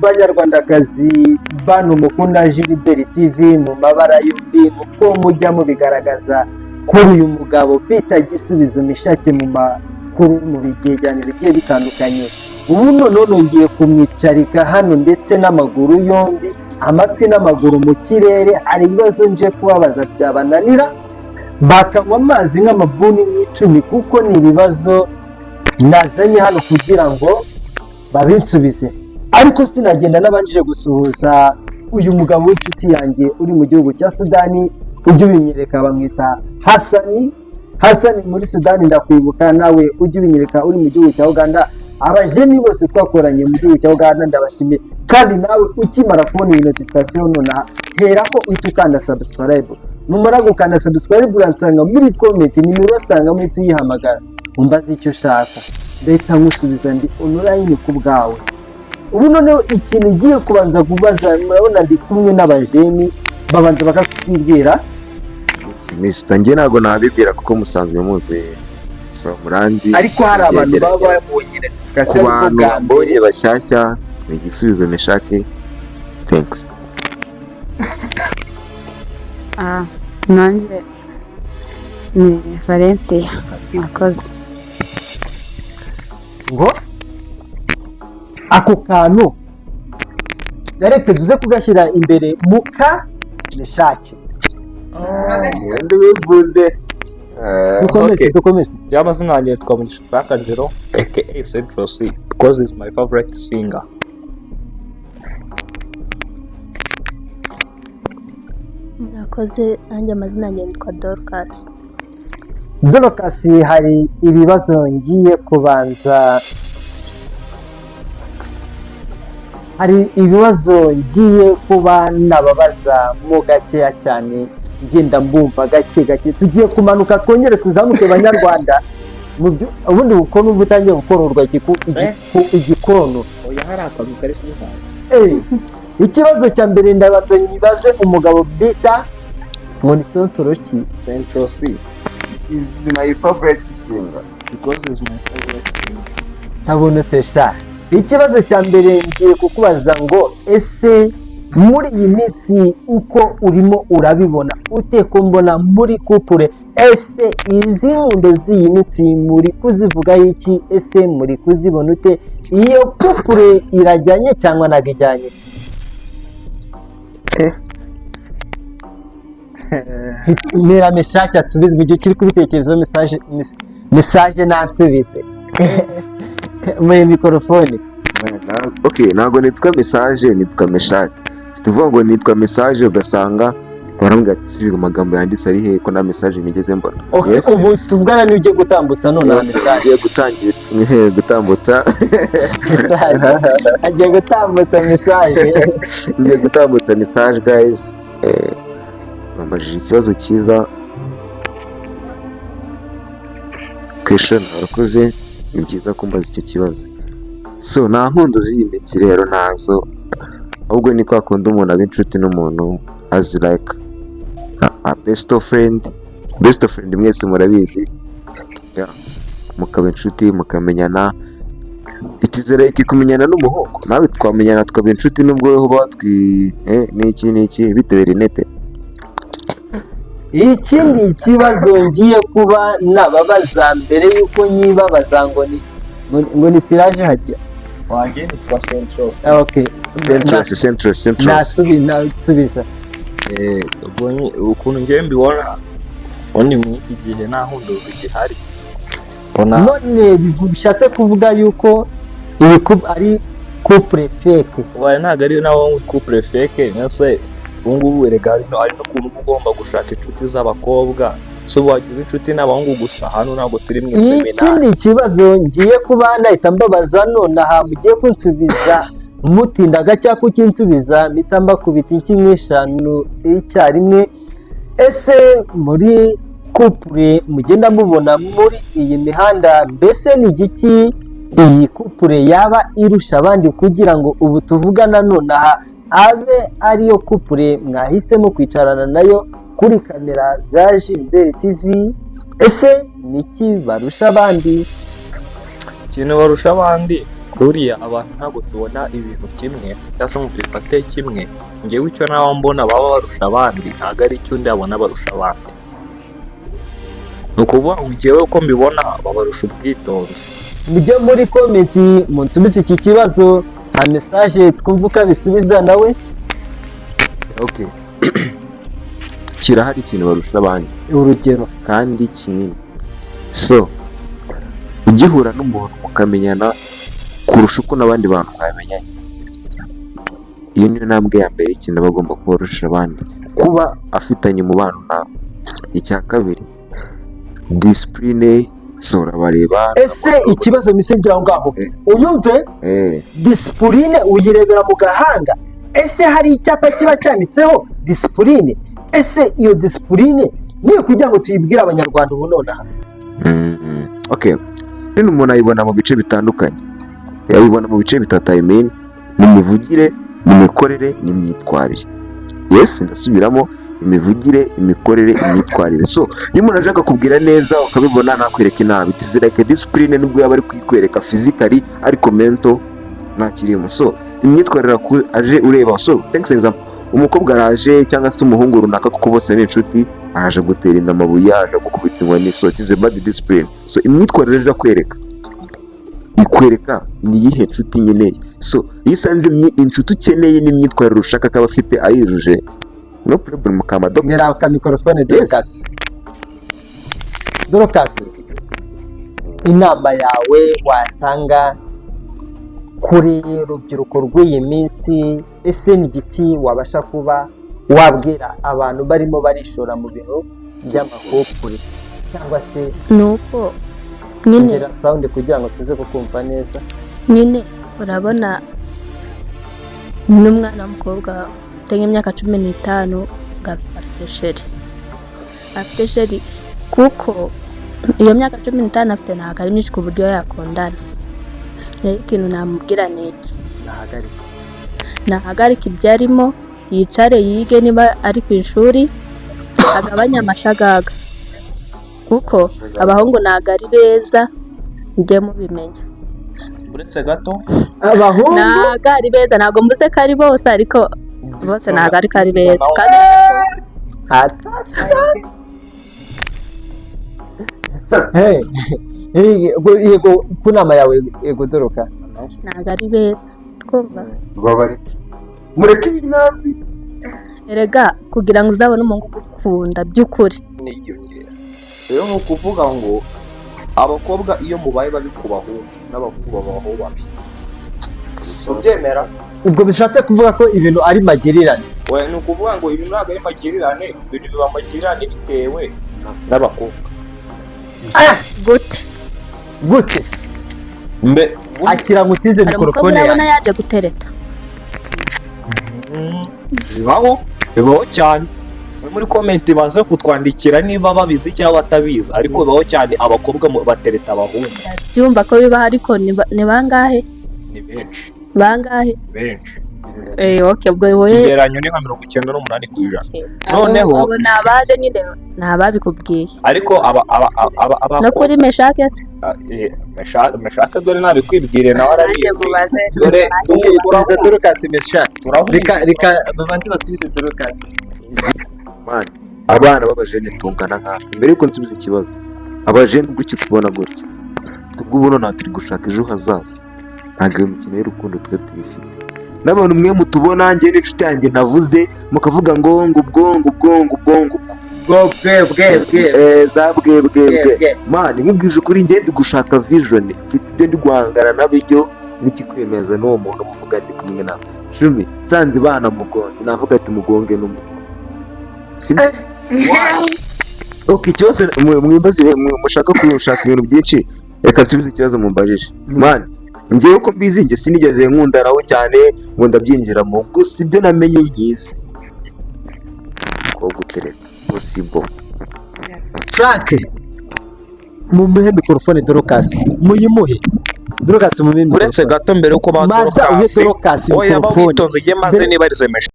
banyarwandakazi bantu mukunda Gilbert TV mu mabara yombi muko mujya mubigaragaza kuri uyu mugabo bita Gisubizo Meshake mu makuru mu bigereranyo bigiye bitandukanye. Ubu none ngiye kumwicarika hano ndetse n'amaguru yombi, amatwi n'amaguru mu kirere. Hari ibibazo nje kubabaza byabananira, bakanywa amazi nk'amabuni n'icumi, kuko ni ibibazo nazanye hano kugira ngo babinsubize. Ariko sinagenda nabanjije gusuhuza uyu mugabo w'inshuti yanjye uri mu gihugu cya Sudani, ujye ubinyereka bamwita Hasani muri Sudani, ndakwibuka. Nawe ujye ubinyereka uri mu gihugu cya Uganda. Abajeni bose twakoranye mu gihugu cya Uganda ndabashimiye, kandi nawe ukimara kubona iyi notification nonaha herako uhita ukanda subscribe. Numara gukanda subscribe uransanga muri comment, nimero usanga muhita uyihamagara umbaze icyo ushaka, ndahita nkusubiza ndi online ku bwawe. Ubu noneho ikintu ngiye kubanza kubaza, murabona ndi kumwe n'abajeni, babanza bakakubwira. Mr. Njye ntago nabibwira kuko musanzwe muzi, so muranzi. Ariko hari abantu baba babonye notification ku bantu mbonye bashyashya, ni Gisubizo Meshake. Thanks. Nanjye ni Valencia mwakoze. Ngo ako kantu nareke tuze kugashyira imbere muka Meshake. Ndibivuze. Dukomeze. Amazina yanjye yitwa Mugisha Frank Angelo aka Central C, because he's my favorite singer. Murakoze. Nanjye amazina yanjye yitwa Dorcas. Dorcas, hari ibibazo ngiye kubanza, kuba nababaza mu gakeya cyane, ngenda mbumva gake. Tugiye kumanuka twongere tuzamuke banyarwanda. Ubundi ukuntu butangiye gukororwa igikono. Oya, hari akantu kari kuvuga. Ikibazo cya mbere ndabato nyibaze umugabo bita ngo ni Central C is my favorite singer, because he's my favorite singer. ntabonetse sha. Ikibazo cya mbere ngiye kukubaza ngo ese muri iyi minsi uko urimo urabibona ute ko mbona muri couple, ese izi nkundo z'iyi minsi muri kuzivugaho iki? Ese muri kuzibona ute? Iyo couple irajyanye cyangwa ntabwo ijyanye? Mera Meshake atubize mu gihe kiri kubitekerezo. Message nansubize muri mikrofone. Okay, ntago nitwa Message, nitwa Meshake. Tuvuga ngo nitwa Message ugasanga barambwira ati si amagambo yanditse ari he ko na message nigeze mbona. Okay, ubu tuvugana ni ujye gutambutsa none Message. Gutangira gutambutsa. Agiye gutambutsa Message. Ngiye gutambutsa Message guys. Bambajije ikibazo cyiza. Question arakoze, ni byiza kumbaza icyo kibazo. So nta nkundo z'iyimitsi rero nazo, ahubwo ni kwa kundi umuntu aba inshuti n'umuntu as like a best friend. Mwese murabizi, mukaba inshuti mukamenyana. Itizere iki kumenyana n'umuhungu, nawe twamenyana tukaba inshuti nubwo weho batwi n'iki bitebera inete. Ikindi kibazo ngiye kuba nababaza mbere yuko nyibabaza ngo ni Siraje hajya Wanjye nitwa Central. Okay, Central. Nasubiza. Ukuntu ngiye mbibona undi mu iki gihe nta nkundo zigihari. None bishatse kuvuga yuko iyi ari couple fake? Waye ntago ari nawo couple fake, nase ubungubu erega ari no kuntu ugomba gushaka inshuti z'abakobwa, so wagira inshuti n'abahungu gusa. Hano ntabwo turi mu seminari. Ikindi kibazo ngiye kuba nahita mbabaza nonaha mugiye kunsubiza mutindaga cyangwa kukinsubiza mpita mbakubita inshyi nk'eshanu icyarimwe. Ese muri couple mugenda mubona muri iyi mihanda, mbese ni igiki iyi couple yaba irusha abandi kugira ngo ubu tuvugana nonaha abe ariyo couple mwahisemo kwicarana nayo kuri kamera za Gilbert TV? Ese niki barusha abandi? ikintu barusha abandi buriya abantu ntabwo tubona ibintu kimwe cyangwa se ngo tubifate kimwe. Njyewe icyo nawe mbona baba barusha abandi ntabwo ari icyo undi abona barusha abandi. Ni ukuvuga ngo njyewe uko mbibona babarusha ubwitonzi. mujye muri komenti munsubize iki kibazo, nta mesaje twumva ukabisubiza nawe. Okay. Kirahari ikintu barusha abandi urugero kandi kinini. So ugihura n'umuntu mukamenyana kurusha uko n'abandi bantu bamenyanye, iyo niyo ntambwe ya mbere ikintu bagomba kuba barusha abandi, kuba afitanye umubano nawe. Icya kabiri, disipurine. So urabareba, ese ikibazo misengera aho ngaho unyumve, disipurine uyirebera mu gahanga. Ese hari icyapa kiba cyanditseho disipurine? Ese iyo disipurine niyo kugira ngo tuyibwire abanyarwanda ubu nonaha? Okay, rero umuntu ayibona mu bice bitandukanye, yayibona mu bice bitatu. I mean, mu mivugire, mu mikorere n'imyitwarire. Yes, ndasubiramo, imivugire, imikorere, imyitwarire. So iyo umuntu aje akakubwira neza ukabibona nakwereka inabi, it is like discipline nubwo yaba ari kwikwereka physically ariko mental ntakirimo. So imyitwarire aje ureba. So thanks example, umukobwa araje cyangwa se umuhungu runaka kuko bose ni inshuti, araje gutera inda amabuye, araje gukubita inkoni. So it is a bad discipline. So imyitwarire aje akwereka, ikwereka ni iyihe nshuti nkeneye. So iyo usanze inshuti ukeneye n'imyitwarire ushaka akaba afite ayiruje, no problem mukamadoka. Nera ka mikrofone Dorcas. Dorcas, inama yawe watanga kuri rubyiruko rw'iyi minsi, ese ni igiki wabasha kuba wabwira abantu barimo barishora mu bintu by'amakopure cyangwa se nuko nyine ngera sound kugira ngo tuze kukumva neza? nyine urabona n'umwana w'umukobwa ufite imyaka 15 afite sheri kuko iyo myaka 15 afite ntabwo ari myinshi ku buryo yakundana. Rero ikintu namubwira ni iki, nahagarika ibyo arimo, yicare yige niba ari ku ishuri, agabanye amashagaga kuko abahungu ntabwo ari beza, mujye mubimenya. Uretse gato Abahungu Ntabwo ari beza, ntabwo mvuze ko ari bose ariko bose ntabwo ari beza kandi atasa. Yego ku nama yawe yego Doroka. ntabwo ari beza twumva. Babareke, mureke ibinazi. Erega kugira ngo uzabone umuhungu ugukunda by'ukuri niyongera. Rero ni ukuvuga ngo abakobwa iyo mubaye babi ku bahungu n'abahungu babaho babi, ubyemera? Ubwo bishatse kuvuga ko ibintu ari magirirane? We ni ukuvuga ngo ibintu ntabwo ari magirirane, ibintu biba magirirane bitewe n'abakobwa. gute Mbe akira ngutize hari umukobwa mikrofone urabona yawe. yaje gutereta. bibaho cyane. Muri komenti baze kutwandikira niba babizi cyangwa batabizi, ariko bibaho cyane abakobwa batereta abahungu. Byumva ko bibaho ariko ni bangahe? Ni benshi benshi. Okay, ubwo wowe ikigereranyo ni nka 98 ku ijana. Noneho abo ni abaje nyine ni ababikubwiye, ariko no kuri Meshake se Meshake dore nabikwibwire nawe arabizi. dore Subiza Dorcas Meshake. Reka babanze basubize Dorcas. Man, abana b'abajene tungana nka mbere yuko nsubiza ikibazo. Abajene gutyo tubona gutya, tubwo nta turi gushaka ejo hazaza, ntabwo imikino y'urukundo twe tubifite. N'abantu mwe mutubona njye n'inshuti yanjye navuze mukavuga ngo zabwebwe. Man, nkubwije ukuri njye ndi gushaka vision, mfite ibyo ndi guhangana nabyo n'ikikwemeza n'uwo muntu muvuga ndi kumwe nawe. Shumi nsanze bana mugonze navuga ati mugonge n'umutwe. Okay, ikibazo mwimbaze mushaka kushaka ibintu byinshi, reka nsubize ikibazo mumbajije. Man, ngewe uko mbizi njye sinigeze nkundanaho cyane ngo ndabyinjiramo, gusa ibyo namenye ngizi ko gutereta possible. Frank, mumuhe mikrofone Dorcas, muyimuhe Dorcas. Uretse gato mbere uko ba Dorcas Dorcas, oya bawitonze igihe maze niba ari zemesha